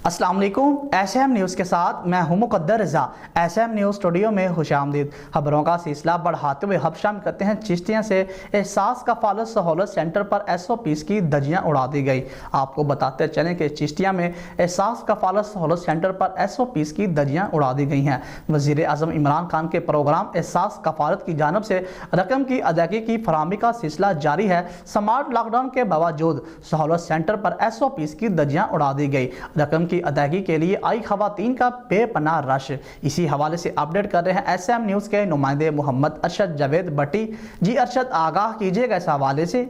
अस्सलाम वालेकुम। SM news के साथ मैं हूं मुकद्दर रज़ा। SM न्यूज़ स्टूडियो में खुशामदीद। खबरों का सिलसिला बढ़ाते हुए अब शामिल करते हैं। चिश्तियाँ से एहसास कफालत सहूलत सेंटर पर SOPs की धज्जियाँ उड़ा दी गई। आपको बताते चलें कि चिश्तियाँ में एहसास कफालत सहूलत सेंटर पर SOPs की धज्जियाँ उड़ा दी गई हैं। वज़ीर आज़म इमरान खान के प्रोग्राम एहसास कफालत की जानिब से रकम की अदायगी की फराहमी का सिलसिला जारी है। स्मार्ट लॉकडाउन के बावजूद सहूलत सेंटर पर SOPs की धज्जियाँ उड़ा दी गई। रकम की अदायगी के लिए आई खवातीन का बेपनाह रश। इसी हवाले से अपडेट कर रहे हैं SM न्यूज़ के नुमाइंदे मोहम्मद अरशद जावेद भट्टी। जी अरशद, आगाह कीजिएगा इस हवाले से।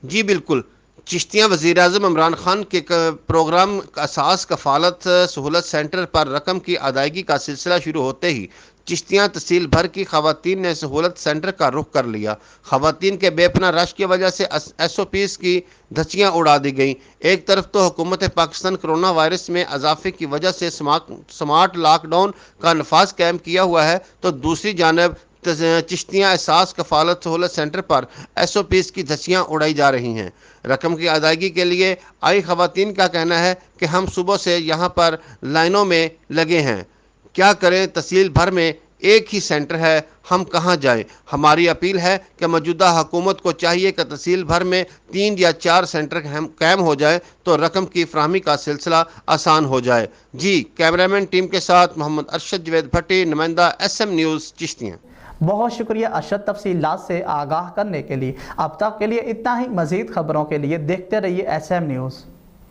जी बिल्कुल। चिश्तियाँ वज़ीर आज़म इमरान खान के प्रोग्राम असास कफालत सहूलत सेंटर पर रकम की अदायगी का सिलसिला शुरू होते ही चिश्तियाँ तहसील भर की खवातीन ने सहूलत सेंटर का रुख कर लिया। खवातीन के बेपनाह रश की वजह से SOPs की धज्जियाँ उड़ा दी गई। एक तरफ तो हुकूमत पाकिस्तान कोरोना वायरस में इजाफे की वजह से स्मार्ट लॉकडाउन का नफाज कायम किया हुआ है, तो दूसरी जानब चिश्तियाँ एहसास कफालत सहूलत सेंटर पर SOPs की धज्जियाँ उड़ाई जा रही हैं। रकम की अदायगी के लिए आई खवातीन का कहना है कि हम सुबह से यहाँ पर लाइनों में लगे हैं, क्या करें, तहसील भर में एक ही सेंटर है, हम कहाँ जाएं। हमारी अपील है कि मौजूदा हुकूमत को चाहिए कि तहसील भर में 3 या 4 सेंटर कायम हो जाए तो रकम की फराहमी का सिलसिला आसान हो जाए। जी, कैमरामैन टीम के साथ मोहम्मद अरशद जावेद भट्टी, नुमाइंदा SM न्यूज़ चिश्तियाँ। बहुत शुक्रिया अरशद तफसीलात से आगाह करने के लिए। अब तक के लिए इतना ही। मज़ीद खबरों के लिए देखते रहिए SM न्यूज़।